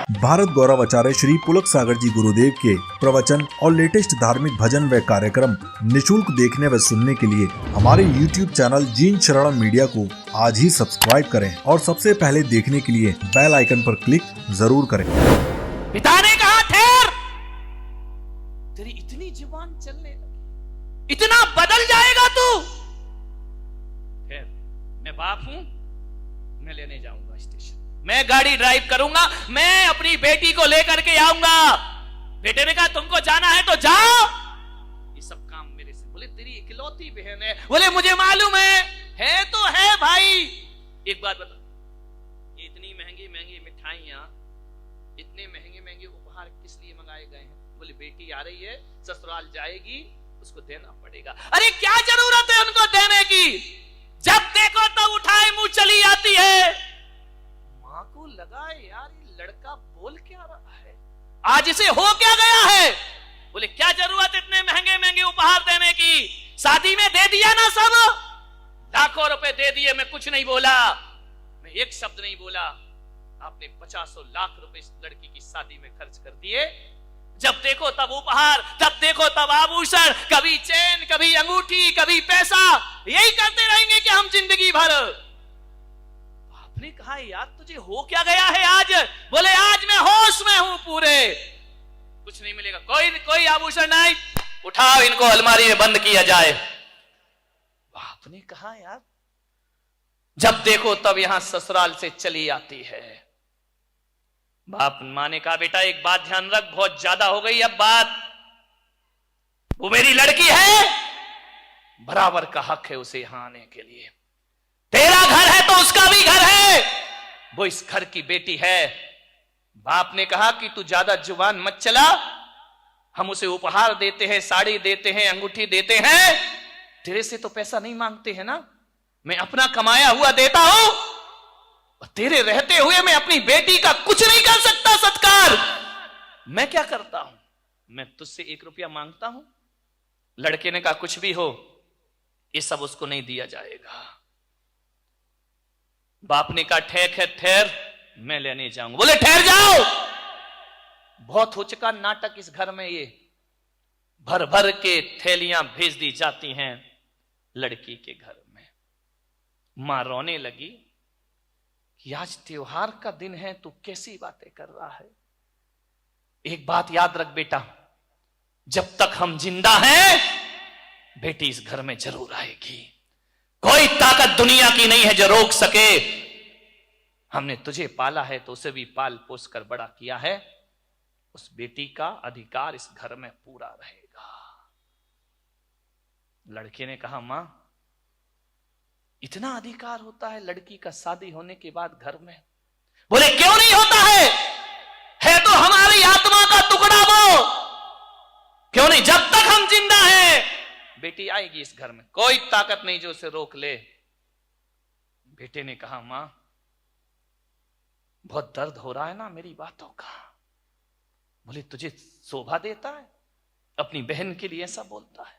भारत गौरव आचार्य श्री पुलक सागर जी गुरुदेव के प्रवचन और लेटेस्ट धार्मिक भजन व कार्यक्रम निशुल्क देखने व सुनने के लिए हमारे YouTube चैनल जीन शरणम मीडिया को आज ही सब्सक्राइब करें और सबसे पहले देखने के लिए बेल आइकन पर क्लिक जरूर करें। पिता ने कहा ठहर, तेरी इतनी जुबान चलने लगी, इतना बदल जाएगा तू। ठहर, मैं बाप हूं, मैं लेने जाऊंगा स्टेशन, मैं गाड़ी ड्राइव करूंगा, मैं अपनी बेटी को लेकर के आऊंगा। बेटे ने कहा तुमको जाना है तो जाओ, ये सब काम मेरे से। बोले तेरी इकलौती बहन है। बोले मुझे मालूम है तो है भाई। एक बात बता, ये इतनी महंगी महंगी मिठाइयां, इतने महंगे महंगे उपहार किस लिए मंगाए गए हैं? बोले बेटी आ रही है, ससुराल जाएगी, उसको देना पड़ेगा। अरे क्या जरूरत है उनको देने की? जब देखो तब उठाए मुंह चली आती है। मां को लगा यार ये लड़का बोल क्या रहा है, आज इसे हो क्या गया है। बोले क्या जरूरत इतने महंगे महंगे उपहार देने की, शादी में दे दिया ना सब, लाखों रुपए दे दिए, मैं कुछ नहीं बोला, मैं एक शब्द नहीं बोला। आपने 50 लाख रुपए इस लड़की की शादी में खर्च कर दिए। जब देखो तब उपहार, तब देखो तब आभूषण, कभी चेन, कभी अंगूठी, कभी पैसा, यही करते रहेंगे कि हम जिंदगी भर। आपने कहा यार तुझे हो क्या गया है आज? बोले आज मैं होश में हूं पूरे, कुछ नहीं मिलेगा, कोई आभूषण नहीं, उठाओ इनको अलमारी में बंद किया जाए। आपने कहा यार जब देखो तब यहां ससुराल से चली आती है। बाप मां ने कहा बेटा एक बात ध्यान रख, बहुत ज्यादा हो गई अब बात, वो मेरी लड़की है, बराबर का हक है उसे यहां आने के लिए। तेरा घर है तो उसका भी घर है, वो इस घर की बेटी है। बाप ने कहा कि तू ज्यादा जुबान मत चला, हम उसे उपहार देते हैं, साड़ी देते हैं, अंगूठी देते हैं, तेरे से तो पैसा नहीं मांगते हैं ना, मैं अपना कमाया हुआ देता हूं, और तेरे रहते हुए मैं अपनी बेटी का कुछ नहीं कर सकता सत्कार। मैं क्या करता हूं, मैं तुझसे 1 रुपया मांगता हूं। लड़के ने कहा कुछ भी हो, ये सब उसको नहीं दिया जाएगा। बाप ने कहा ठीक है ठहर, मैं लेने जाऊंगा। बोले ठहर जाओ, बहुत हो चुका नाटक इस घर में, ये भर भर के थैलियां भेज दी जाती हैं लड़की के घर में। मां रोने लगी कि आज त्योहार का दिन है, तू कैसी बातें कर रहा है। एक बात याद रख बेटा, जब तक हम जिंदा हैं बेटी इस घर में जरूर आएगी, कोई ताकत दुनिया की नहीं है जो रोक सके। हमने तुझे पाला है तो उसे भी पाल पोस कर बड़ा किया है, उस बेटी का अधिकार इस घर में पूरा रहेगा। लड़के ने कहा मां इतना अधिकार होता है लड़की का शादी होने के बाद घर में? बोले क्यों नहीं होता है तो हमारी आत्मा का टुकड़ा वो, क्यों नहीं, जब तक हम जिंदा हैं बेटी आएगी इस घर में, कोई ताकत नहीं जो उसे रोक ले। बेटे ने कहा मां बहुत दर्द हो रहा है ना मेरी बातों का। बोले तुझे शोभा देता है, अपनी बहन के लिए ऐसा बोलता है?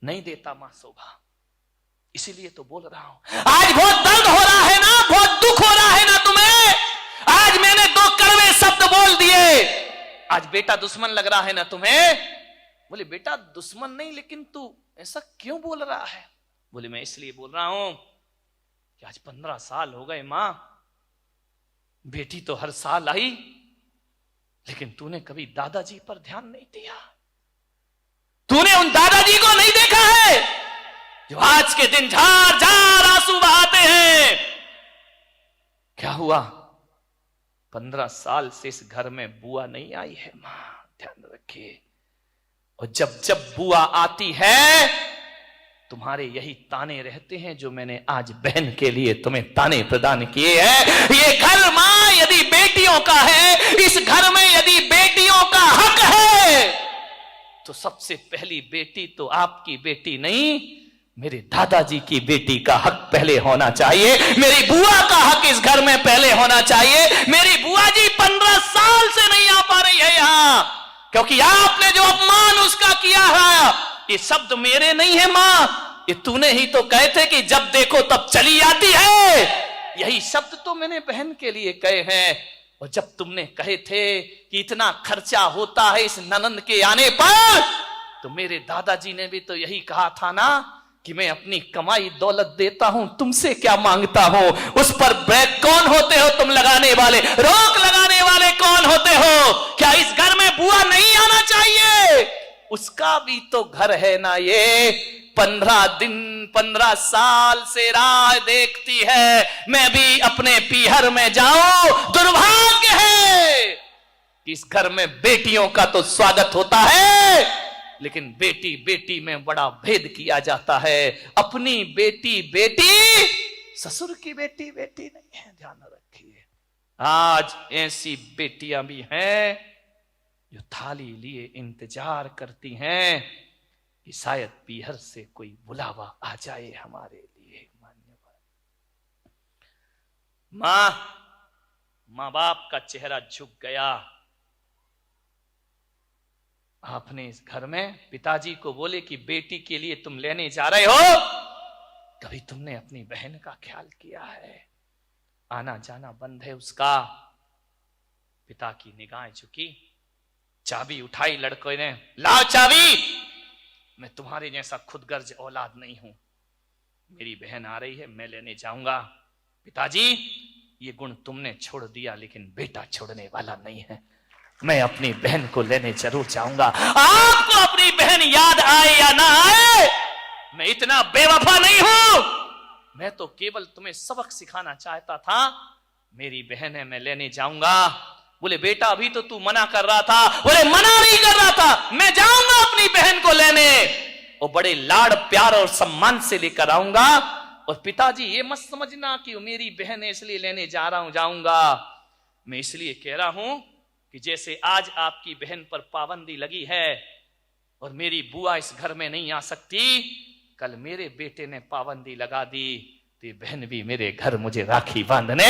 नहीं देता मां शोभा, इसीलिए तो बोल रहा हूं। आज बहुत दर्द हो रहा है ना, बहुत दुख हो रहा है ना तुम्हें, आज मैंने 2 कड़वे शब्द बोल दिए, आज बेटा दुश्मन लग रहा है ना तुम्हें। बोले बेटा दुश्मन नहीं, लेकिन तू ऐसा क्यों बोल रहा है? बोले मैं इसलिए बोल रहा हूं कि आज 15 साल हो गए मां, बेटी तो हर साल आई, लेकिन तूने कभी दादाजी पर ध्यान नहीं दिया, तूने उन दादाजी को नहीं देखा है जो आज के दिन झार झार आंसू बहाते हैं। क्या हुआ, 15 साल से इस घर में बुआ नहीं आई है मां, ध्यान रखिए। और जब जब बुआ आती है तुम्हारे यही ताने रहते हैं जो मैंने आज बहन के लिए तुम्हें ताने प्रदान किए हैं। ये घर मां यदि बेटियों का है, इस घर में यदि बेटियों का हक है तो सबसे पहली बेटी तो आपकी बेटी नहीं, मेरे दादाजी की बेटी का हक पहले होना चाहिए, मेरी बुआ का हक इस घर में पहले होना चाहिए। मेरी बुआ जी 15 साल से नहीं आ पा रही है यहां, क्योंकि आपने जो अपमान उसका किया है, ये शब्द मेरे नहीं है मां, ये तूने ही तो कहे थे कि जब देखो तब चली आती है, यही शब्द तो मैंने बहन के लिए कहे हैं। और जब तुमने कहे थे कि इतना खर्चा होता है इस ननंद के आने पर, तो मेरे दादाजी ने भी तो यही कहा था ना कि मैं अपनी कमाई दौलत देता हूं, तुमसे क्या मांगता हूं। उस पर ब्रेक कौन होते हो तुम लगाने वाले, रोक लगाने वाले कौन होते हो? क्या इस घर में बुआ नहीं आना चाहिए? उसका भी तो घर है ना ये। 15 दिन 15 साल से राह देखती है मैं भी अपने पीहर में जाऊं। दुर्भाग्य है कि इस घर में बेटियों का तो स्वागत होता है, लेकिन बेटी बेटी में बड़ा भेद किया जाता है। अपनी बेटी बेटी, ससुर की बेटी बेटी नहीं है, ध्यान रखिए। आज ऐसी बेटियां भी हैं जो थाली लिए इंतजार करती हैं कि शायद पीहर से कोई बुलावा आ जाए हमारे लिए। मां बाप का चेहरा झुक गया। आपने इस घर में पिताजी को बोले कि बेटी के लिए तुम लेने जा रहे हो, कभी तुमने अपनी बहन का ख्याल किया है? आना जाना बंद है उसका। पिता की निगाहें झुकी, चाबी उठाई लड़के ने, लाओ चाबी। मैं तुम्हारे जैसा खुदगर्ज औलाद नहीं हूं, मेरी बहन आ रही है, मैं लेने जाऊंगा। पिताजी ये गुण तुमने छोड़ दिया, लेकिन बेटा छोड़ने वाला नहीं है। मैं अपनी बहन को लेने जरूर जाऊंगा। आपको अपनी बहन याद आए या ना आए, मैं इतना बेवफा नहीं हूं। मैं तो केवल तुम्हें सबक सिखाना चाहता था। मेरी बहन है, मैं लेने जाऊंगा। बोले बेटा अभी तो तू मना कर रहा था। बोले मना नहीं कर रहा था, मैं जाऊंगा अपनी बहन को लेने, और बड़े लाड़ प्यार और सम्मान से लेकर आऊंगा। और पिताजी ये मत समझना कि मेरी बहन है इसलिए लेने जा रहा हूं, जाऊंगा। मैं इसलिए कह रहा हूं कि जैसे आज आपकी बहन पर पाबंदी लगी है और मेरी बुआ इस घर में नहीं आ सकती, कल मेरे बेटे ने पाबंदी लगा दी तो ये बहन भी मेरे घर मुझे राखी बांधने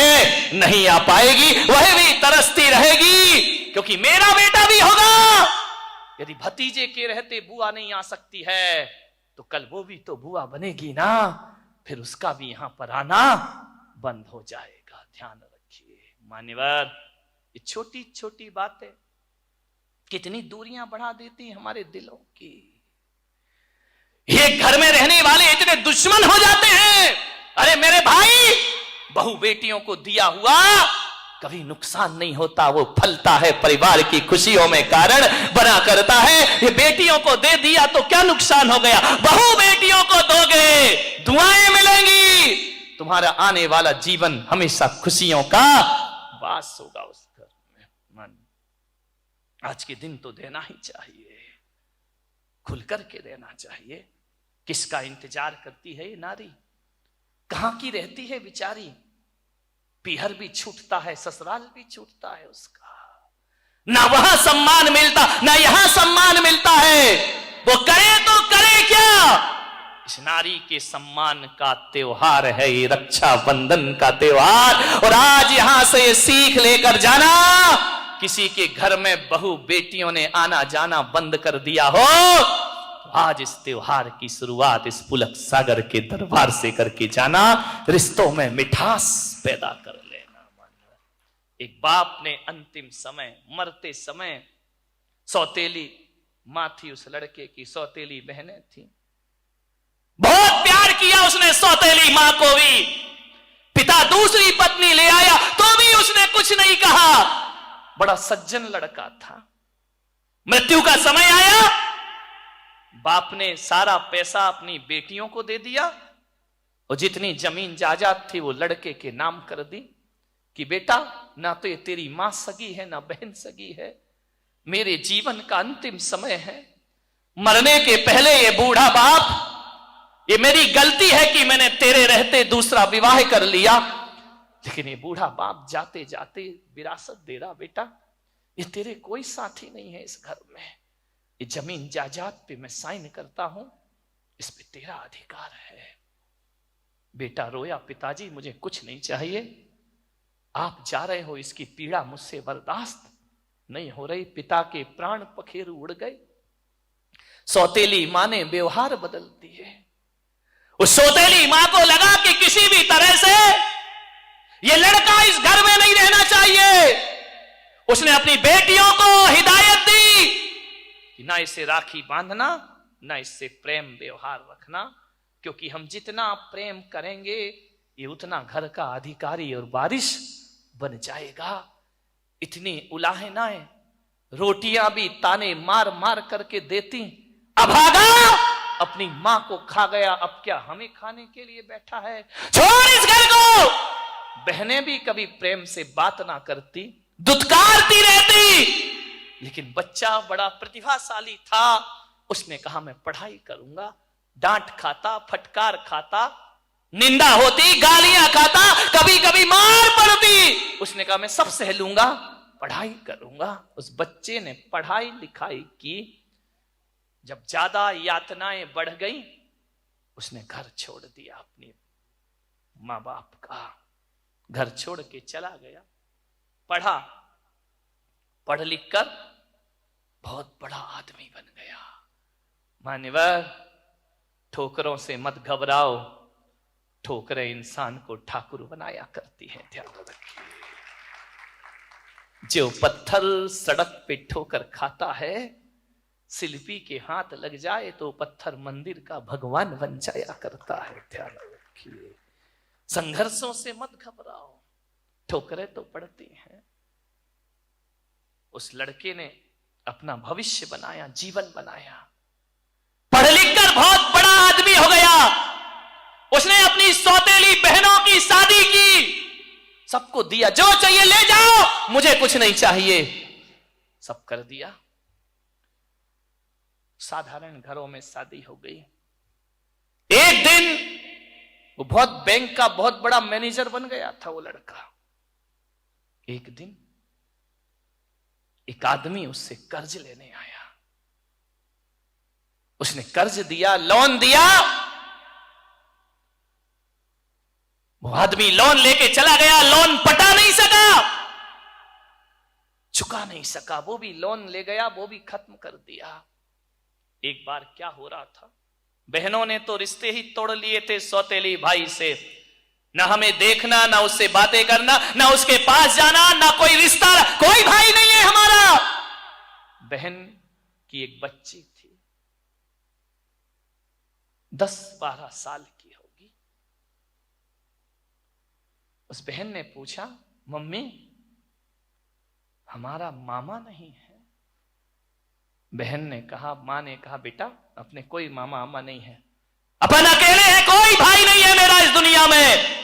नहीं आ पाएगी। वह भी तरसती रहेगी, क्योंकि मेरा बेटा भी होगा। यदि भतीजे के रहते बुआ नहीं आ सकती है तो कल वो भी तो बुआ बनेगी ना, फिर उसका भी यहां पर आना बंद हो जाएगा। ध्यान रखिए मान्यवर, ये छोटी छोटी बातें कितनी दूरियां बढ़ा देती हमारे दिलों की। ये घर में रहने वाले इतने दुश्मन हो जाते हैं। अरे मेरे भाई, बहु बेटियों को दिया हुआ कभी नुकसान नहीं होता, वो फलता है, परिवार की खुशियों में कारण बना करता है। ये बेटियों को दे दिया तो क्या नुकसान हो गया? बहु बेटियों को दोगे, दुआएं मिलेंगी, तुम्हारा आने वाला जीवन हमेशा खुशियों का वास होगा उस घर में। मन आज के दिन तो देना ही चाहिए, खुल करके देना चाहिए। किसका इंतजार करती है ये नारी? कहां की रहती है बेचारी? पीहर भी छूटता है, ससुराल भी छूटता है उसका, ना वहां सम्मान मिलता ना यहां सम्मान मिलता है। वो करे तो करे क्या? इस नारी के सम्मान का त्योहार है ये रक्षाबंधन का त्योहार। और आज यहां से ये सीख लेकर जाना, किसी के घर में बहू बेटियों ने आना जाना बंद कर दिया हो, आज इस त्योहार की शुरुआत इस पुलक सागर के दरबार से करके जाना, रिश्तों में मिठास पैदा कर लेना। एक बाप ने अंतिम समय, मरते समय, सौतेली मां थी उस लड़के की, सौतेली बहनें थी, बहुत प्यार किया उसने सौतेली मां को भी। पिता दूसरी पत्नी ले आया तो भी उसने कुछ नहीं कहा। बड़ा सज्जन लड़का था। मृत्यु का समय आया, बाप ने सारा पैसा अपनी बेटियों को दे दिया और जितनी जमीन जायदाद थी वो लड़के के नाम कर दी कि बेटा ना तो ये तेरी मां सगी है ना बहन सगी है, मेरे जीवन का अंतिम समय है, मरने के पहले ये बूढ़ा बाप, ये मेरी गलती है कि मैंने तेरे रहते दूसरा विवाह कर लिया, लेकिन ये बूढ़ा बाप जाते जाते विरासत दे रहा, बेटा ये तेरे कोई साथी नहीं है इस घर में, ये जमीन जायदाद पे मैं साइन करता हूं, इस पे तेरा अधिकार है। बेटा रोया, पिताजी मुझे कुछ नहीं चाहिए, आप जा रहे हो, इसकी पीड़ा मुझसे बर्दाश्त नहीं हो रही। पिता के प्राण पखेरु उड़ गए। सौतेली मां ने व्यवहार बदल दिए। उस सौतेली मां को लगा कि किसी भी तरह से ये लड़का इस घर में नहीं रहना चाहिए। उसने अपनी बेटियों को हिदायत दी कि ना इसे राखी बांधना, ना इससे प्रेम व्यवहार रखना, क्योंकि हम जितना प्रेम करेंगे ये उतना घर का अधिकारी और वारिस बन जाएगा। इतनी उलाहनाएं, रोटियां भी ताने मार मार करके देती, अभागा अपनी मां को खा गया, अब क्या हमें खाने के लिए बैठा है, छोड़ इस घर को। बहनें भी कभी प्रेम से बात ना करती, दुत्कारती रहती, लेकिन बच्चा बड़ा प्रतिभाशाली था। उसने कहा मैं पढ़ाई करूंगा। डांट खाता, फटकार खाता, निंदा होती, गालियां खाता, कभी कभी मार पड़ती। उसने कहा मैं सब सह लूंगा, पढ़ाई करूंगा। उस बच्चे ने पढ़ाई लिखाई की। जब ज्यादा यातनाएं बढ़ गई, उसने घर छोड़ दिया, अपने मां बाप का घर छोड़ के चला गया। पढ़ा, पढ़ लिख कर बहुत बड़ा आदमी बन गया। मान्यवर, ठोकरों से मत घबराओ, ठोकरें इंसान को ठाकुर बनाया करती हैं, ध्यान रखिए। जो पत्थर सड़क पे ठोकर खाता है, शिल्पी के हाथ लग जाए तो पत्थर मंदिर का भगवान बन जाया करता है, ध्यान रखिए। संघर्षों से मत घबराओ, ठोकरें तो पड़ती हैं। उस लड़के ने अपना भविष्य बनाया, जीवन बनाया, पढ़ लिख कर बहुत बड़ा आदमी हो गया। उसने अपनी सौतेली बहनों की शादी की, सबको दिया, जो चाहिए ले जाओ, मुझे कुछ नहीं चाहिए, सब कर दिया। साधारण घरों में शादी हो गई। एक दिन वो बहुत बैंक का बहुत बड़ा मैनेजर बन गया था वो लड़का। एक दिन एक आदमी उससे कर्ज लेने आया। उसने कर्ज दिया, लोन दिया। वो आदमी लोन लेके चला गया, लोन पटा नहीं सका, चुका नहीं सका, वो भी लोन ले गया, वो भी खत्म कर दिया। एक बार क्या हो रहा था, बहनों ने तो रिश्ते ही तोड़ लिए थे सौतेली भाई से। ना हमें देखना, ना उससे बातें करना, ना उसके पास जाना, ना कोई रिश्ता, कोई भाई नहीं है हमारा। बहन की एक बच्ची थी, 10-12 साल की होगी। उस बहन ने पूछा, मम्मी हमारा मामा नहीं है? बहन ने कहा, मां ने कहा, बेटा अपने कोई मामा मामा नहीं है, अपन अकेले हैं, कोई भाई नहीं है मेरा इस दुनिया में।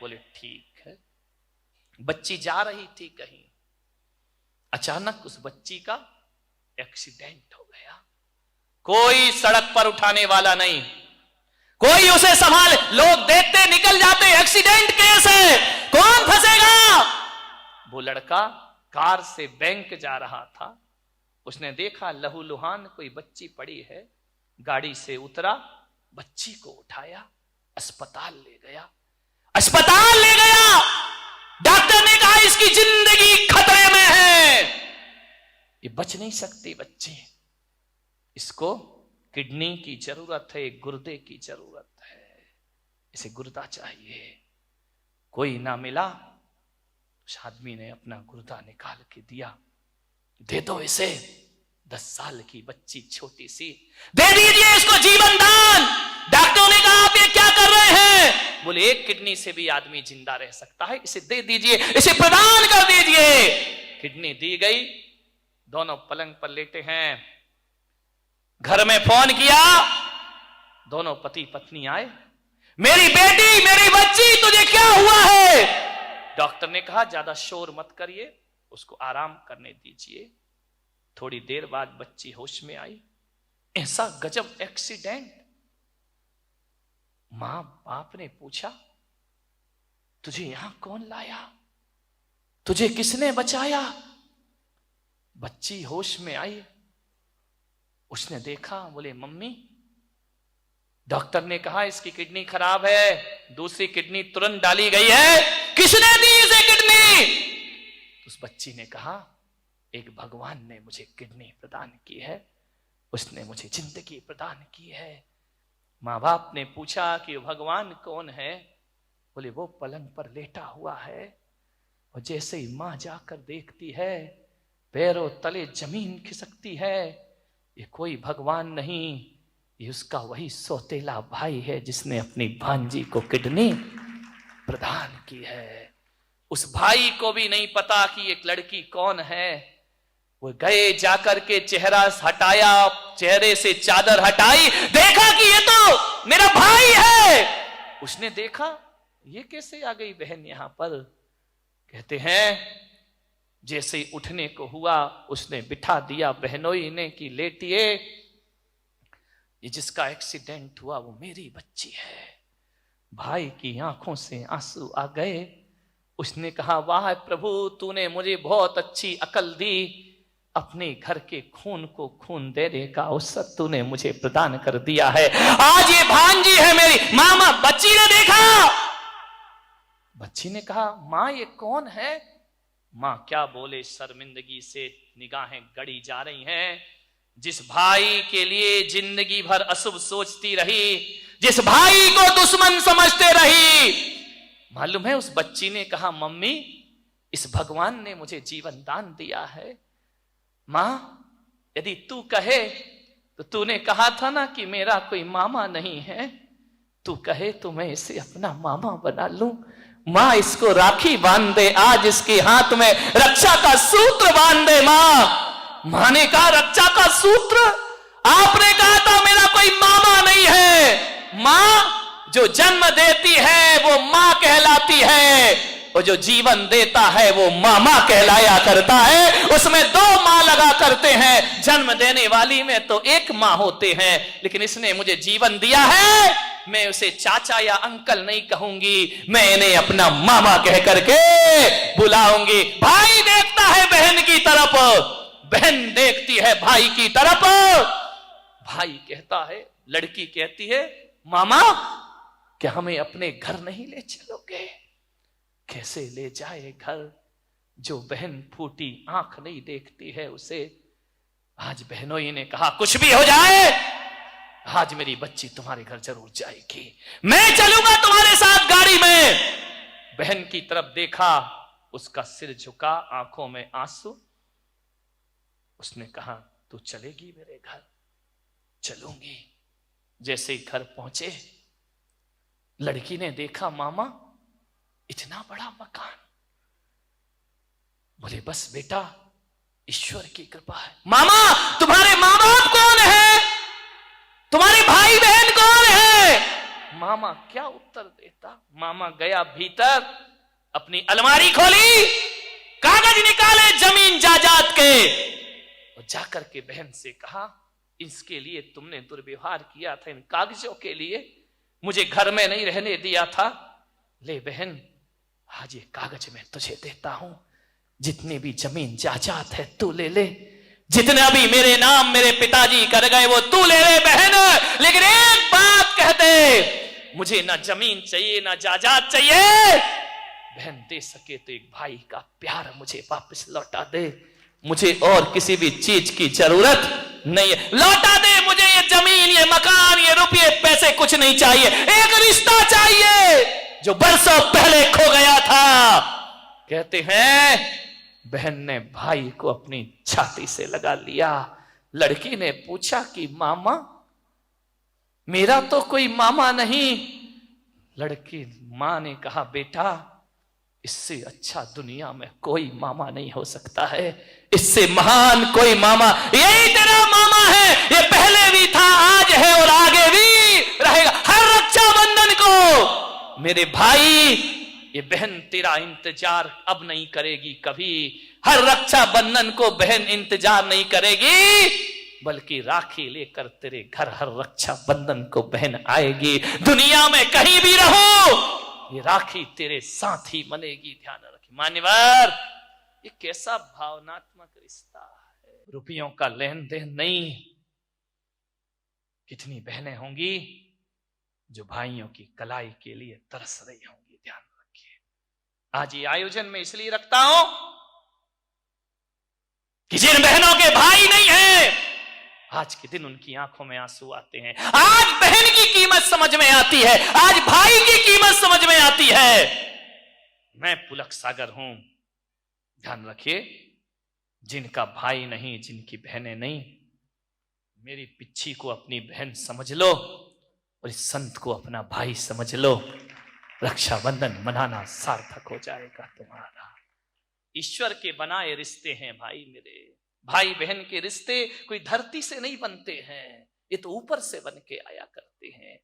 बोले ठीक है। बच्ची जा रही थी कहीं, अचानक उस बच्ची का एक्सीडेंट हो गया। कोई सड़क पर उठाने वाला नहीं, कोई उसे संभाल, लोग देखते निकल जाते, एक्सीडेंट केस है, कौन फंसेगा? वो लड़का कार से बैंक जा रहा था, उसने देखा लहूलुहान कोई बच्ची पड़ी है, गाड़ी से उतरा, बच्ची को उठाया, अस्पताल ले गया। अस्पताल ले गया, डॉक्टर ने कहा इसकी जिंदगी खतरे में है, ये बच नहीं सकती बच्ची, इसको किडनी की जरूरत है, गुर्दे की जरूरत है, इसे गुर्दा चाहिए। कोई ना मिला, उस आदमी ने अपना गुर्दा निकाल के दिया, दे दो इसे, 10 साल की बच्ची छोटी सी, दे दीजिए इसको जीवन दान। डॉक्टरों ने कहा आप ये क्या कर रहे हैं? बोले एक किडनी से भी आदमी जिंदा रह सकता है, इसे दे दीजिए, इसे प्रदान कर दीजिए। किडनी दी गई, दोनों पलंग पर लेटे हैं। घर में फोन किया, दोनों पति पत्नी आए, मेरी बेटी, मेरी बच्ची, तुझे क्या हुआ है? डॉक्टर ने कहा ज्यादा शोर मत करिए, उसको आराम करने दीजिए। थोड़ी देर बाद बच्ची होश में आई। ऐसा गजब एक्सीडेंट। मां बाप ने पूछा, तुझे यहां कौन लाया, तुझे किसने बचाया? बच्ची होश में आई, उसने देखा, बोले मम्मी डॉक्टर ने कहा इसकी किडनी खराब है, दूसरी किडनी तुरंत डाली गई है, किसने दी इसे किडनी? उस बच्ची ने कहा एक भगवान ने मुझे किडनी प्रदान की है, उसने मुझे जिंदगी प्रदान की है। माँ बाप ने पूछा कि भगवान कौन है? बोले वो पलंग पर लेटा हुआ है, और जैसे ही माँ जाकर देखती है पैरों तले जमीन खिसकती है। ये कोई भगवान नहीं, ये उसका वही सौतेला भाई है जिसने अपनी भांजी को किडनी प्रदान की है। उस भाई को भी नहीं पता कि एक लड़की कौन है। वो गए, जाकर के चेहरा हटाया, चेहरे से चादर हटाई, देखा कि ये तो मेरा भाई है। उसने देखा ये कैसे आ गई बहन यहां पर। कहते हैं जैसे ही उठने को हुआ उसने बिठा दिया बहनोई ने कि लेटिए, ये जिसका एक्सीडेंट हुआ वो मेरी बच्ची है। भाई की आंखों से आंसू आ गए। उसने कहा वाह प्रभु, तूने मुझे बहुत अच्छी अकल दी, अपने घर के खून को खून देने का अवसर तूने मुझे प्रदान कर दिया है। आज ये भांजी है मेरी। मामा, बच्ची ने देखा, बच्ची ने कहा मां ये कौन है। मां क्या बोले, शर्मिंदगी से निगाहें गड़ी जा रही हैं। जिस भाई के लिए जिंदगी भर अशुभ सोचती रही, जिस भाई को दुश्मन समझते रही, मालूम है उस बच्ची ने कहा मम्मी इस भगवान ने मुझे जीवन दान दिया है। मां यदि तू कहे तो तूने कहा था ना कि मेरा कोई मामा नहीं है, तू कहे तो मैं इसे अपना मामा बना लूं। मां इसको राखी बांध दे, आज इसके हाथ में रक्षा का सूत्र बांध दे। मां ने कहा रक्षा का सूत्र, आपने कहा था मेरा कोई मामा नहीं है। मां जो जन्म देती है वो मां कहलाती है, और जो जीवन देता है वो मामा कहलाया करता है। उसमें दो मां लगा करते हैं, जन्म देने वाली में तो एक मां होते हैं, लेकिन इसने मुझे जीवन दिया है, मैं उसे चाचा या अंकल नहीं कहूंगी, मैं इन्हें अपना मामा कह करके बुलाऊंगी। भाई देखता है बहन की तरफ, बहन देखती है भाई की तरफ। भाई कहता है, लड़की कहती है मामा क्या हमें अपने घर नहीं ले चलोगे। कैसे ले जाए घर, जो बहन फूटी आंख नहीं देखती है उसे। आज बहनोई ने कहा कुछ भी हो जाए, आज मेरी बच्ची तुम्हारे घर जरूर जाएगी, मैं चलूंगा तुम्हारे साथ गाड़ी में। बहन की तरफ देखा, उसका सिर झुका, आंखों में आंसू। उसने कहा तू चलेगी मेरे घर। चलूंगी। जैसे ही घर पहुंचे, लड़की ने देखा मामा इतना बड़ा मकान। बोले बस बेटा ईश्वर की कृपा है। मामा तुम्हारे माँ बाप कौन है, तुम्हारे भाई बहन कौन है। मामा क्या उत्तर देता। मामा गया भीतर, अपनी अलमारी खोली, कागज निकाले जमीन जायदाद के, और जाकर के बहन से कहा इसके लिए तुमने दुर्व्यवहार किया था, इन कागजों के लिए मुझे घर में नहीं रहने दिया था। ले बहन आज ये कागज मैं तुझे देता हूं, जितनी भी जमीन जायदाद है तू ले ले, जितने भी मेरे नाम मेरे पिताजी कर गए वो तू ले ले बहन, लेकिन एक बात कह दे, मुझे ना जमीन चाहिए ना जायदाद चाहिए। बहन दे सके तो एक भाई का प्यार मुझे वापस लौटा दे, मुझे और किसी भी चीज की जरूरत नहीं है, लौटा दे मुझे ये जमीन ये मकान ये रुपये पैसे कुछ नहीं चाहिए, एक रिश्ता चाहिए जो बरसों पहले खो गया था। कहते हैं बहन ने भाई को अपनी छाती से लगा लिया। लड़की ने पूछा कि मामा मेरा तो कोई मामा नहीं। लड़की मां ने कहा बेटा इससे अच्छा दुनिया में कोई मामा नहीं हो सकता है, इससे महान कोई मामा यही तेरा मामा है। ये पहले भी था, आज है और आगे भी रहेगा। हर रक्षाबंधन को मेरे भाई ये बहन तेरा इंतजार अब नहीं करेगी कभी। हर रक्षाबंधन को बहन इंतजार नहीं करेगी, बल्कि राखी लेकर तेरे घर हर रक्षाबंधन को बहन आएगी। दुनिया में कहीं भी रहो ये राखी तेरे साथ ही बनेगी। ध्यान रखिए मान्यवर, ये कैसा भावनात्मक रिश्ता है, रुपयों का लेन देन नहीं। कितनी बहनें होंगी जो भाइयों की कलाई के लिए तरस रही होंगी। ध्यान रखिए, आज ये आयोजन में इसलिए रखता हूं कि जिन बहनों के भाई नहीं है, आज के दिन उनकी आंखों में आंसू आते हैं। आज बहन की कीमत समझ में आती है, आज भाई की कीमत समझ में आती है। मैं पुलक सागर हूं, ध्यान रखिए। जिनका भाई नहीं, जिनकी बहनें नहीं, मेरी पिच्छी को अपनी बहन समझ लो और इस संत को अपना भाई समझ लो। रक्षाबंधन मनाना सार्थक हो जाएगा तुम्हारा। ईश्वर के बनाए रिश्ते हैं भाई मेरे। भाई बहन के रिश्ते कोई धरती से नहीं बनते हैं, ये तो ऊपर से बन के आया करते हैं।